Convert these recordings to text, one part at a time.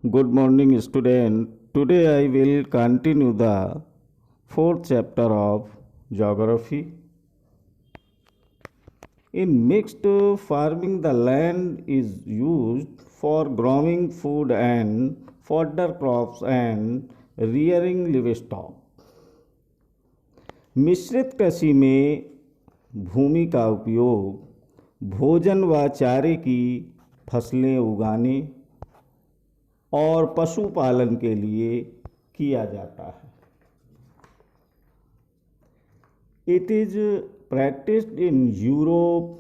Good morning, student. Today I will continue the fourth chapter of geography. In mixed farming, the land is used for growing food and fodder crops and rearing livestock. मिश्रित कृषि में भूमि का उपयोग भोजन व चारे की फसलें उगाने और पशुपालन के लिए किया जाता है। It is practised in Europe,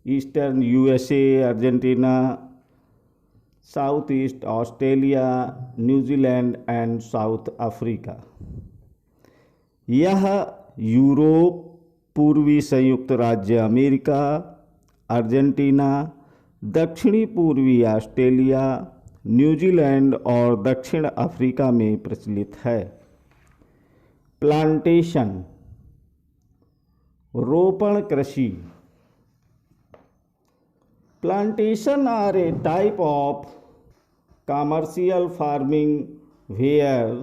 eastern USA, Argentina, south east Australia, New Zealand and south Africa. यह यूरोप, पूर्वी संयुक्त राज्य अमेरिका, अर्जेंटीना, दक्षिणी पूर्वी ऑस्ट्रेलिया, न्यूजीलैंड और दक्षिण अफ्रीका में प्रचलित है। प्लांटेशन, रोपण कृषि। Plantation are a type of commercial farming where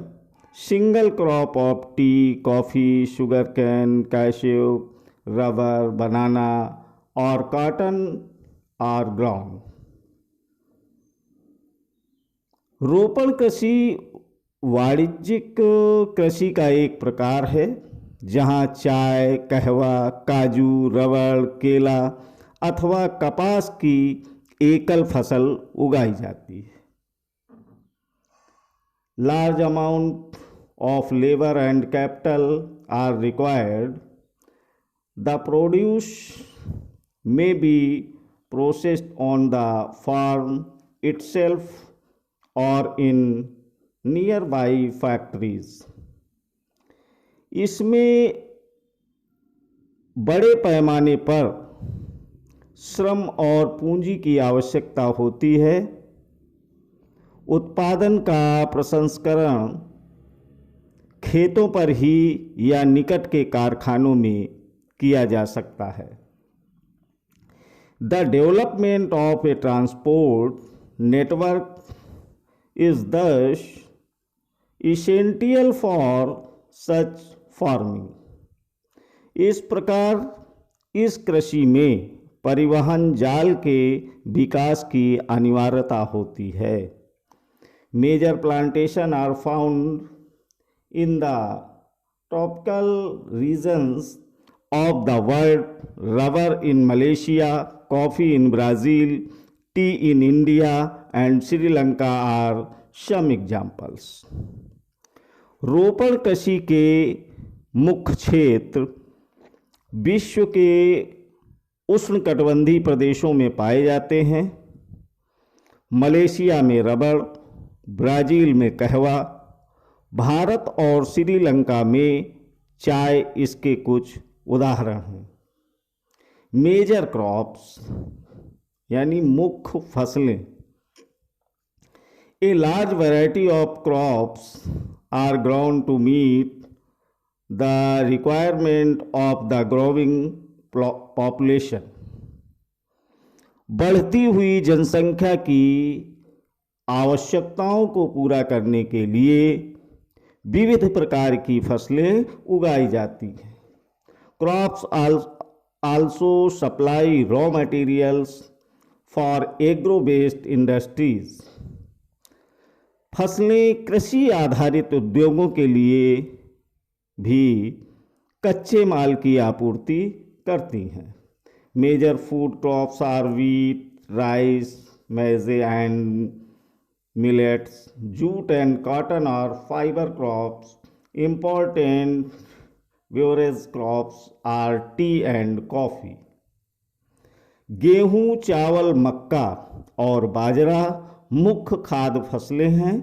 single crop of tea, coffee, sugar cane, cashew, rubber, banana और कॉटन आर ग्राउंड। रोपण कृषि वाणिज्यिक कृषि का एक प्रकार है जहां चाय, कहवा, काजू, रबड़, केला अथवा कपास की एकल फसल उगाई जाती है। Large amount of labour and capital R required. The produce may be processed on the farm itself or in nearby factories. इसमें बड़े पैमाने पर श्रम और पूंजी की आवश्यकता होती है। उत्पादन का प्रसंस्करण खेतों पर ही या निकट के कारखानों में किया जा सकता है। The development of a transport network is thus essential for such farming. इस प्रकार इस कृषि में परिवहन जाल के विकास की अनिवार्यता होती है। Major plantation are found in the tropical regions of the world. Rubber in Malaysia, coffee in Brazil, tea in India and Sri Lanka are some examples. रोपण कृषि के मुख्य क्षेत्र विश्व के उष्णकटिबंधीय प्रदेशों में पाए जाते हैं। मलेशिया में रबड़, ब्राज़ील में कहवा, भारत और श्रीलंका में चाय इसके कुछ उदाहरण हैं। मेजर क्रॉप्स यानी मुख्य फसलें। A large variety of crops are grown to meet the requirement of the growing population. बढ़ती हुई जनसंख्या की आवश्यकताओं को पूरा करने के लिए विविध प्रकार की फसलें उगाई जाती हैं। Crops also supply raw materials for agro-based industries. फसलें कृषि आधारित उद्योगों के लिए भी कच्चे माल की आपूर्ति करती हैं। Major food crops are wheat, rice, maize and millets. Jute and cotton are fiber crops. Important beverage crops are tea and coffee. गेहूं, चावल, मक्का और बाजरा मुख्य खाद्य फसलें हैं।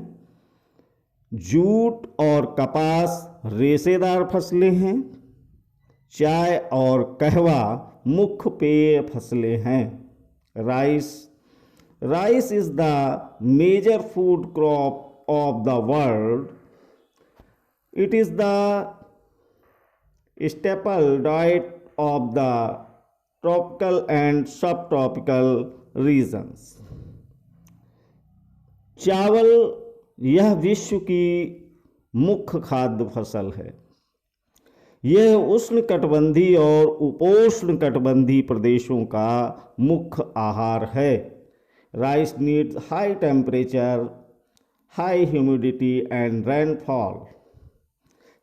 जूट और कपास रेशेदार फसलें हैं। चाय और कहवा मुख्य पेय फसलें हैं। Rice is the major food crop of the world. It is the staple diet of the tropical and subtropical regions. चावल यह विश्व की मुख्य खाद्य फसल है। यह उष्णकटिबंधीय और उपोष्णकटिबंधीय प्रदेशों का मुख्य आहार है। Rice needs high temperature, high humidity and rainfall.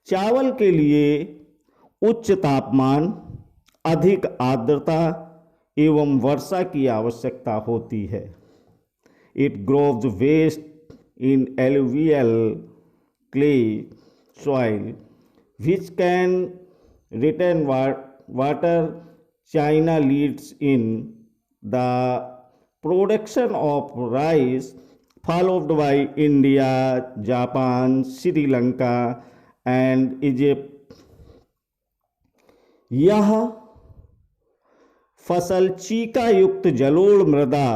चावल के लिए उच्च तापमान, अधिक आर्द्रता एवं वर्षा की आवश्यकता होती है। It grows best in alluvial clay soil which can retain water. China leads in the production of rice, followed by India, Japan, Sri Lanka and Egypt. यह फसल चीका युक्त जलोढ़ मृदा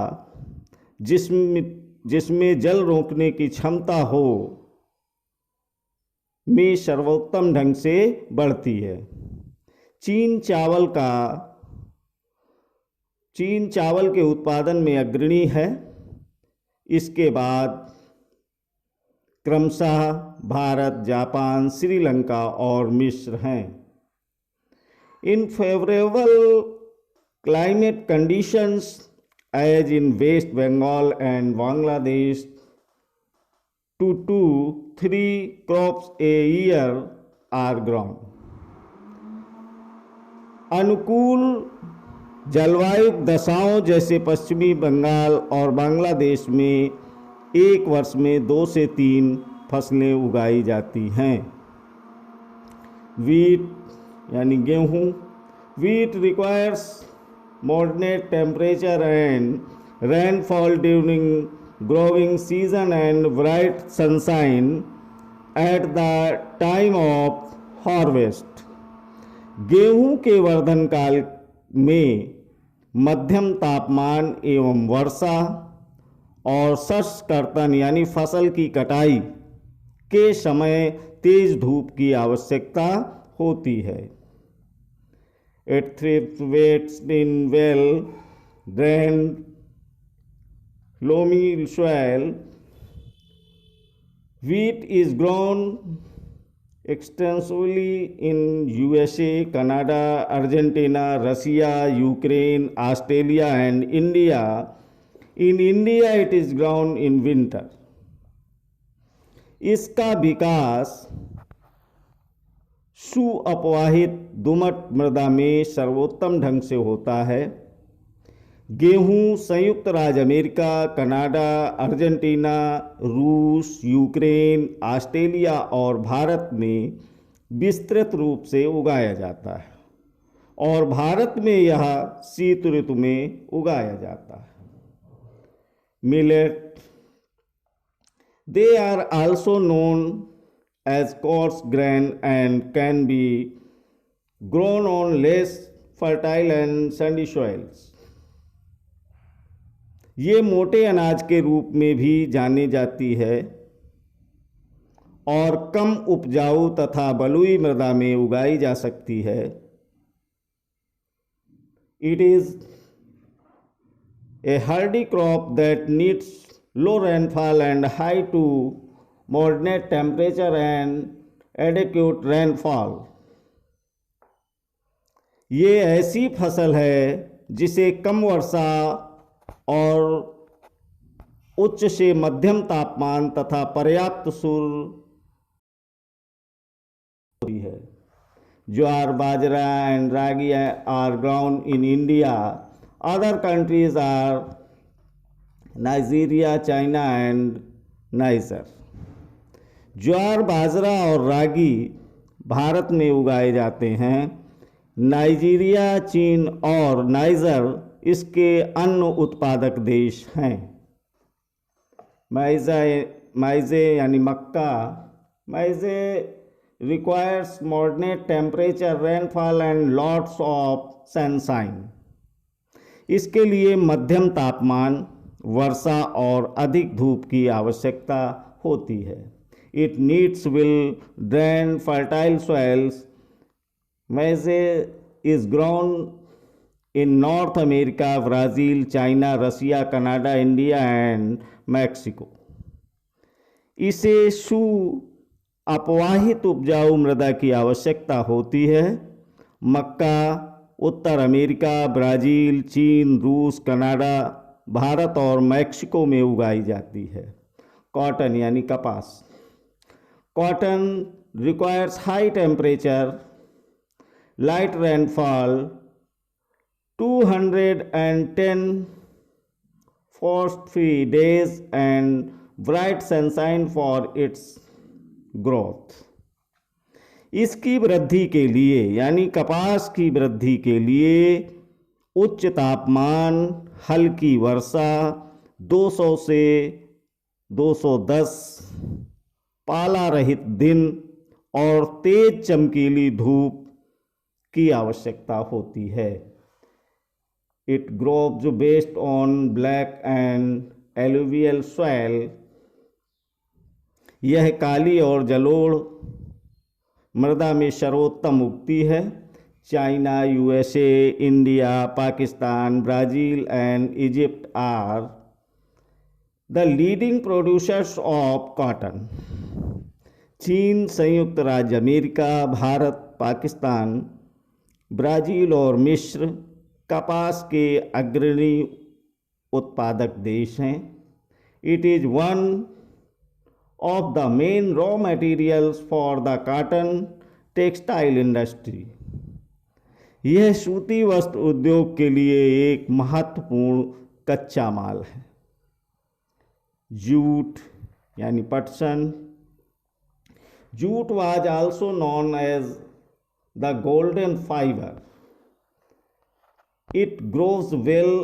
जिसमें जल रोकने की क्षमता हो में सर्वोत्तम ढंग से बढ़ती है। चीन चावल के उत्पादन में अग्रणी है। इसके बाद क्रमशः भारत, जापान, श्रीलंका और मिस्र हैं। In favourable climate conditions as in West Bengal and Bangladesh 2 to 3 crops a year are grown. अनुकूल जलवायु दशाओं जैसे पश्चिमी बंगाल और बांग्लादेश में एक वर्ष में 2 से 3 फसलें उगाई जाती हैं। वीट यानी गेहूँ। Wheat requires moderate temperature and rainfall during growing season and bright sunshine at the time of harvest. गेहूं के वर्धन काल में मध्यम तापमान एवं वर्षा और शस्य कर्तन यानी फसल की कटाई के समय तेज धूप की आवश्यकता होती है। It thrives in well drained loamy soil. Wheat is grown extensively in USA, Canada, Argentina, Russia, Ukraine, Australia and India. In India it is grown in winter. इसका विकास सुअपवाहित दोमट मृदा में सर्वोत्तम ढंग से होता है। गेहूं संयुक्त राज्य अमेरिका, कनाडा, अर्जेंटीना, रूस, यूक्रेन, ऑस्ट्रेलिया और भारत में विस्तृत रूप से उगाया जाता है और भारत में यह शीत ऋतु में उगाया जाता है। Millet, they are also known as coarse grain and can be grown on less fertile and sandy soils. ये मोटे अनाज के रूप में भी जानी जाती है और कम उपजाऊ तथा बलुई मृदा में उगाई जा सकती है। It is a hardy crop that needs low rainfall and high to moderate temperature and adequate rainfall. ये ऐसी फसल है जिसे कम वर्षा और उच्च से मध्यम तापमान तथा पर्याप्त सूर्य है। Jowar, bajra and ragi are grown in India. Other countries are Nigeria, China and Niger. ज्वार, बाजरा और रागी भारत में उगाए जाते हैं। नाइजीरिया, चीन और नाइजर इसके अन्य उत्पादक देश हैं। माइजे यानी मक्का। Maize requires moderate temperature, rainfall and lots of sunshine. इसके लिए मध्यम तापमान, वर्षा और अधिक धूप की आवश्यकता होती है। It needs will drain fertile soils. Maize is grown in North America, Brazil, China, Russia, Canada, India and Mexico. इसे सु अपवाहित उपजाऊ मृदा की आवश्यकता होती है। मक्का उत्तर अमेरिका, ब्राज़ील, चीन, रूस, कनाडा, भारत और मैक्सिको में उगाई जाती है। कॉटन यानी कपास। Cotton requires high temperature, light rainfall, 210 frost-free days and bright sunshine for its growth। इसकी वृद्धि के लिए यानी कपास की वृद्धि के लिए उच्च तापमान, हल्की वर्षा, 200 से 210 पाला रहित दिन और तेज चमकीली धूप की आवश्यकता होती है। It grows based on black and alluvial soil. यह काली और जलोढ़ मृदा में सर्वोत्तम उगती है। China, USA, India, Pakistan, Brazil and Egypt are the leading producers of cotton. चीन, संयुक्त राज्य अमेरिका, भारत, पाकिस्तान, ब्राज़ील और मिस्र कपास के अग्रणी उत्पादक देश हैं। It is one of the main raw materials for the cotton textile industry. यह सूती वस्त्र उद्योग के लिए एक महत्वपूर्ण कच्चा माल है। जूट यानी पटसन। Jute was also known as the golden fibre. It grows well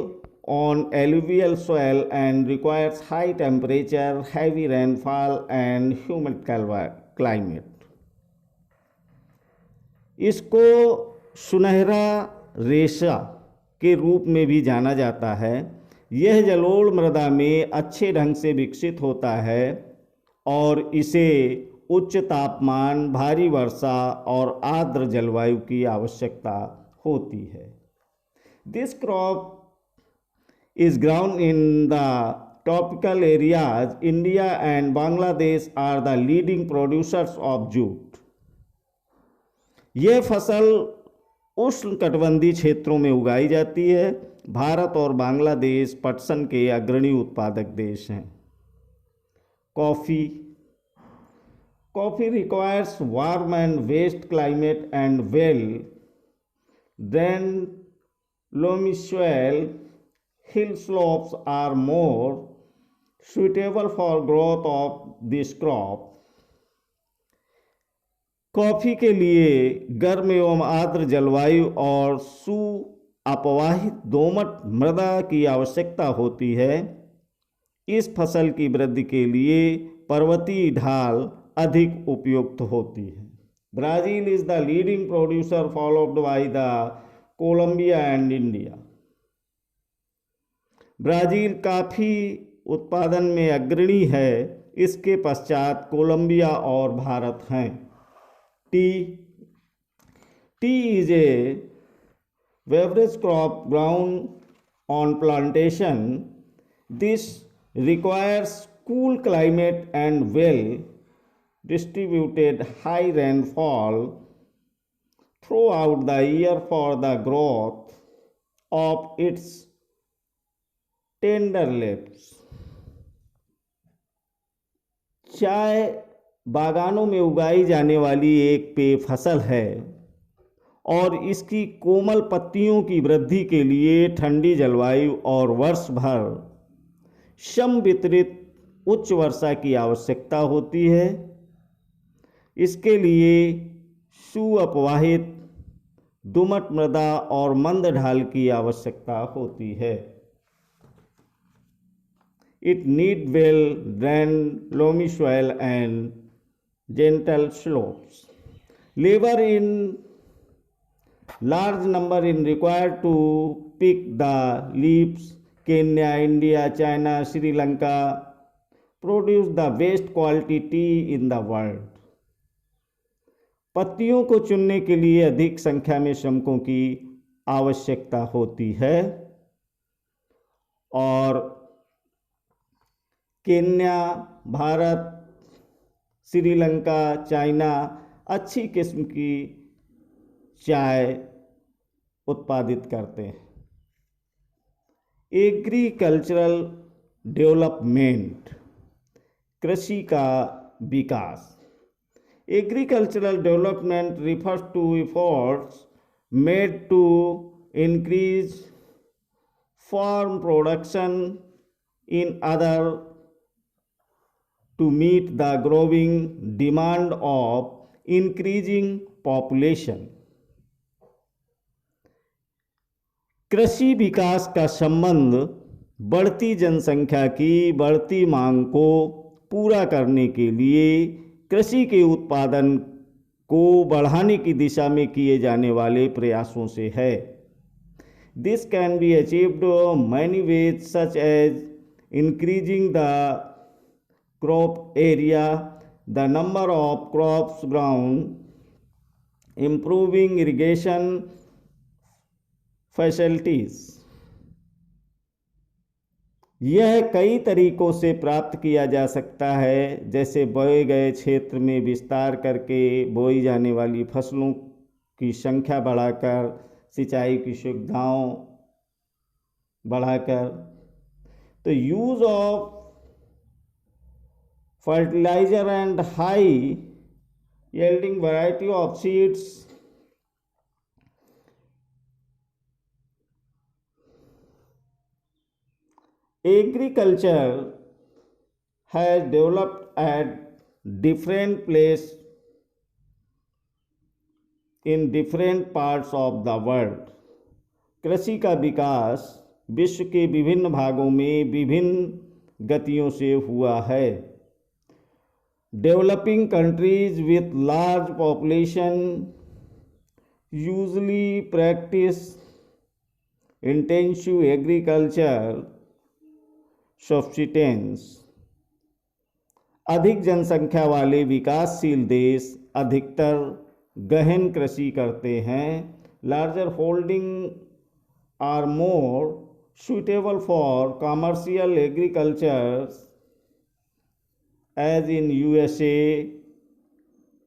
on alluvial soil and requires high temperature, heavy rainfall and humid climate। इसको सुनहरा रेशा के रूप में भी जाना जाता है। यह जलोढ़ मृदा में अच्छे ढंग से विकसित होता है और इसे उच्च तापमान, भारी वर्षा और आर्द्र जलवायु की आवश्यकता होती है। This crop is grown in the tropical areas. India and Bangladesh are the leading producers of jute। यह फसल उष्णकटिबंधीय क्षेत्रों में उगाई जाती है। भारत और बांग्लादेश पटसन के अग्रणी उत्पादक देश हैं। Coffee. Coffee requires warm and waste climate and well-drained loamy soil. Hill slopes are more suitable for growth of this crop। Coffee के लिए गर्म एवं आर्द्र जलवायु और सुअपवाहित दोमट मृदा की आवश्यकता होती है। इस फसल की वृद्धि के लिए पर्वतीय ढाल अधिक उपयुक्त होती है। Brazil is the leading producer followed by the Colombia and India. Brazil काफ़ी उत्पादन में अग्रणी है। इसके पश्चात कोलंबिया और भारत हैं। T is a beverage crop ground on plantation. This requires cool climate and well distributed high rainfall throughout the year for the growth of its tender leaves। चाय बागानों में उगाई जाने वाली एक पेय फसल है और इसकी कोमल पत्तियों की वृद्धि के लिए ठंडी जलवायु और वर्ष भर समवितरित उच्च वर्षा की आवश्यकता होती है। इसके लिए सुअपवाहित दोमट मृदा और मंद ढाल की आवश्यकता होती है। It need well drained loamy soil and gentle slopes. Labour in large number in required to pick the leaves. Kenya, India, China, Sri Lanka produce the best quality tea in the world. पत्तियों को चुनने के लिए अधिक संख्या में श्रमिकों की आवश्यकता होती है और केन्या, भारत, श्रीलंका, चाइना अच्छी किस्म की चाय उत्पादित करते हैं। एग्रीकल्चरल डेवलपमेंट, कृषि का विकास। Agricultural development refers to efforts made to increase farm production in order to meet the growing demand of increasing population। कृषि विकास का संबंध बढ़ती जनसंख्या की बढ़ती मांग को पूरा करने के लिए कृषि के उत्पादन को बढ़ाने की दिशा में किए जाने वाले प्रयासों से है। This can be achieved many ways such as increasing the crop area, the number of crops grown, improving irrigation facilities. यह कई तरीकों से प्राप्त किया जा सकता है, जैसे बोए गए क्षेत्र में विस्तार करके, बोई जाने वाली फसलों की संख्या बढ़ाकर, सिंचाई की सुविधाओं बढ़ाकर। तो use of fertiliser and high yielding variety of seeds, agriculture has developed at different places in different parts of the world। कृषि का विकास विश्व के विभिन्न भागों में विभिन्न गतियों से हुआ है। Developing countries with large population usually practice intensive agriculture subsistence. अधिक जनसंख्या वाले विकासशील देश अधिकतर गहन कृषि करते हैं। Larger holding are more suitable for commercial agriculture as in USA,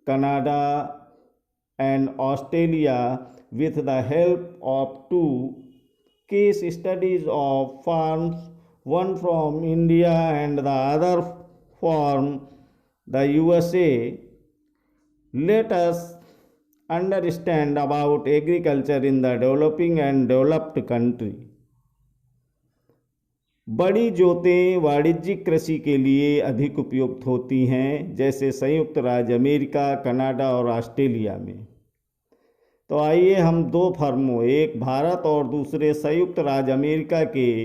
Canada and Australia, with the help of two case studies of farms, one from India and the other from the USA. Let us understand about agriculture in the developing and developed country. बड़ी जोतें वाणिज्यिक कृषि के लिए अधिक उपयुक्त होती हैं, जैसे संयुक्त राज्य अमेरिका, कनाडा और ऑस्ट्रेलिया में। तो आइए हम दो फर्मों, एक भारत और दूसरे संयुक्त राज्य अमेरिका के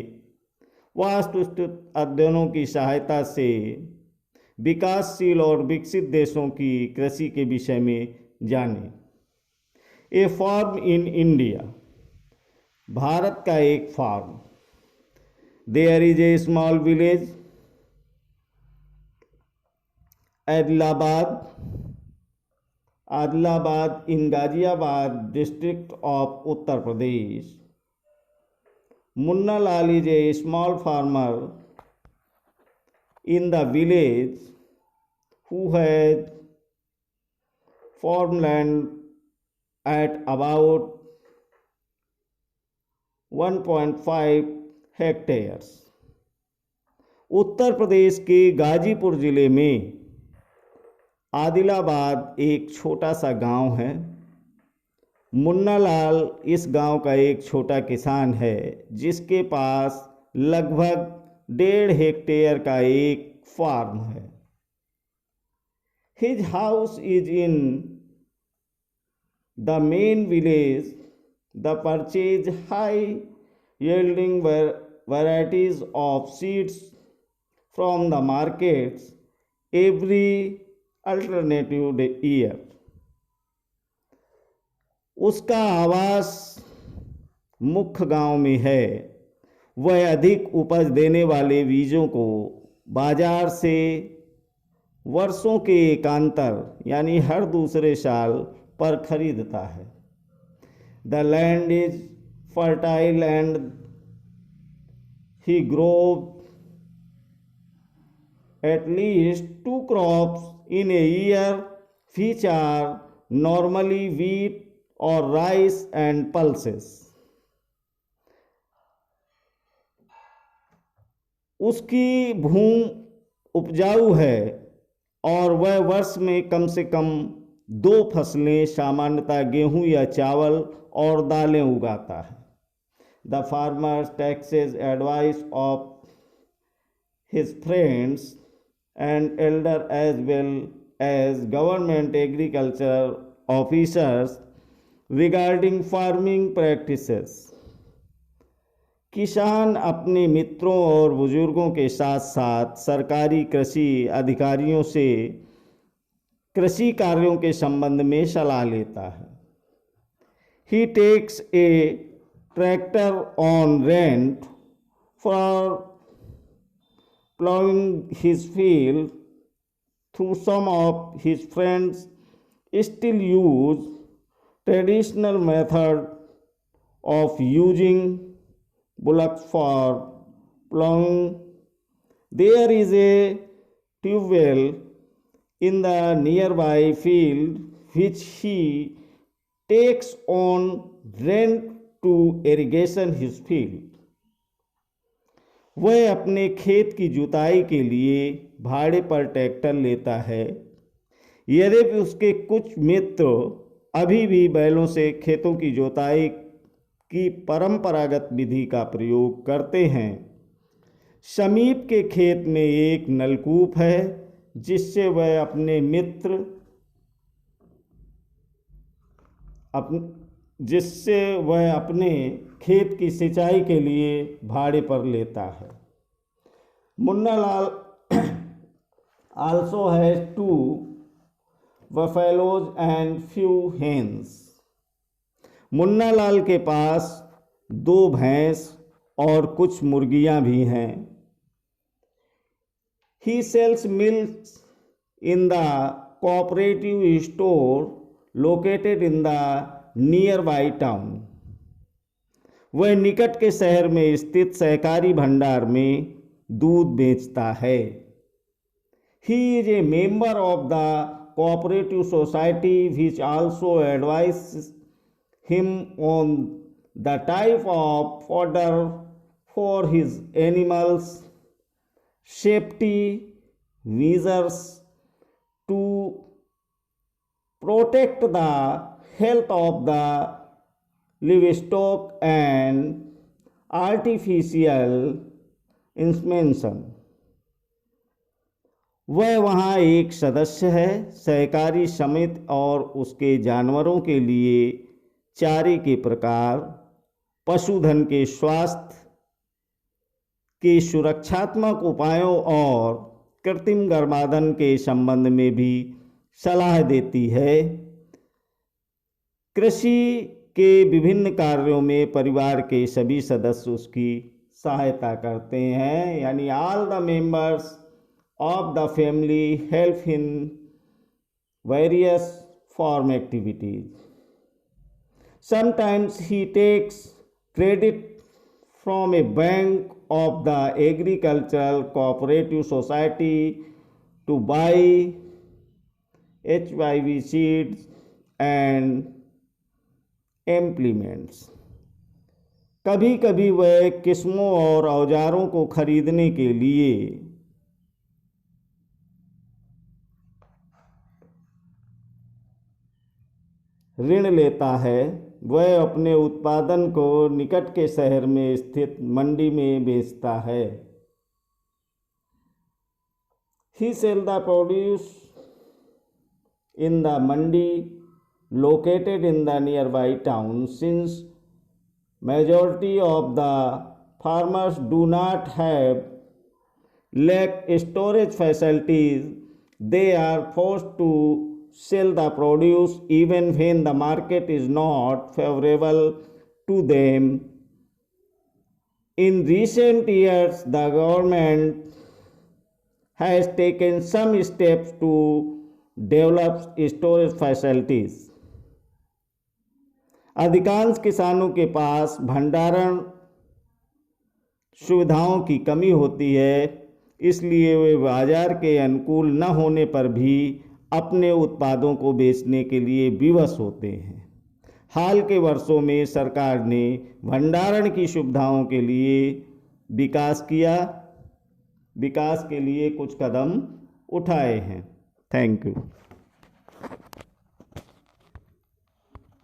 वास्तुस्थित अध्ययनों की सहायता से विकासशील और विकसित देशों की कृषि के विषय में जानें। ए फार्म इन इंडिया, भारत का एक farm. There is a small village, Adilabad in Ghaziabad district of Uttar Pradesh. Munna Lal is a small farmer in the village who has farmland at about 1.5 hectares. Uttar Pradesh के गाजीपुर जिले में आदिलाबाद एक छोटा सा गांव है। मुन्ना लाल इस गांव का एक छोटा किसान है, जिसके पास लगभग 1.5 हेक्टेयर का एक फार्म है। His house is in the main village. The purchase high yielding varieties of seeds from the markets every alternative year। उसका आवास मुख्य गांव में है। वह अधिक उपज देने वाले बीजों को बाजार से वर्षों के एकांतर यानी हर दूसरे साल पर खरीदता है। The land is fertile and he grows at least 2 crops in a year, which are normally wheat or rice and pulses. उसकी भूमि उपजाऊ है और वह वर्ष में कम से कम 2 फसलें, सामान्यतः गेहूं या चावल और दालें उगाता है. The farmer takes advice of his friends and elders as well as government agriculture officers regarding farming practices. किसान अपने मित्रों और बुजुर्गों के साथ साथ सरकारी कृषि अधिकारियों से कृषि कार्यों के संबंध में सलाह लेता है. He takes a tractor on rent for plowing his field, though some of his friends still use traditional method of using bullocks for plowing. There is a tube well in the nearby field which he takes on rent to irrigation his field. वह अपने खेत की जुताई के लिए भाड़े पर tractor लेता है. यद्यपि उसके कुछ मित्र अभी भी बैलों से खेतों की जुताई की परंपरागत विधि का प्रयोग करते हैं. समीप के खेत में एक नलकूप है जिससे वह अपने खेत की सिंचाई के लिए भाड़े पर लेता है. Munna Lal also has 2 buffaloes and few hens. Munna Lal के पास 2 भैंस और कुछ मुर्गियां भी हैं. He sells milk in the cooperative store located in the nearby town. वह निकट के शहर में स्थित सहकारी भंडार में दूध बेचता है. He is a member of the cooperative society which also advises him on the type of fodder for his animals, safety measures to protect the health of the livestock and artificial insemination. वह वहाँ एक सदस्य है. सहकारी समिति और उसके जानवरों के लिए चारे के प्रकार, पशुधन के स्वास्थ्य के सुरक्षात्मक उपायों और कृत्रिम गर्भाधान के संबंध में भी सलाह देती है. कृषि के विभिन्न कार्यों में परिवार के सभी सदस्य उसकी सहायता करते हैं. यानी all the members of the family help in various farm activities. Sometimes he takes credit from a bank of the agricultural cooperative society to buy HIV seeds and implements. कभी कभी वह किस्मों और औजारों को खरीदने के लिए ऋण लेता है. वह अपने उत्पादन को निकट के शहर में स्थित मंडी में बेचता है. He sells the produce in the mandi located in the nearby town. Since majority of the farmers do not have lack storage facilities, they are forced to sell the produce even when the market is not favorable to them. In recent years, the government has taken some steps to develop storage facilities. अधिकांश किसानों के पास भंडारण सुविधाओं की कमी होती है. इसलिए वे बाजार के अनुकूल न होने पर भी अपने उत्पादों को बेचने के लिए विवश होते हैं। हाल के वर्षों में सरकार ने भंडारण की सुविधाओं के लिए विकास के लिए कुछ कदम उठाए हैं। Thank you.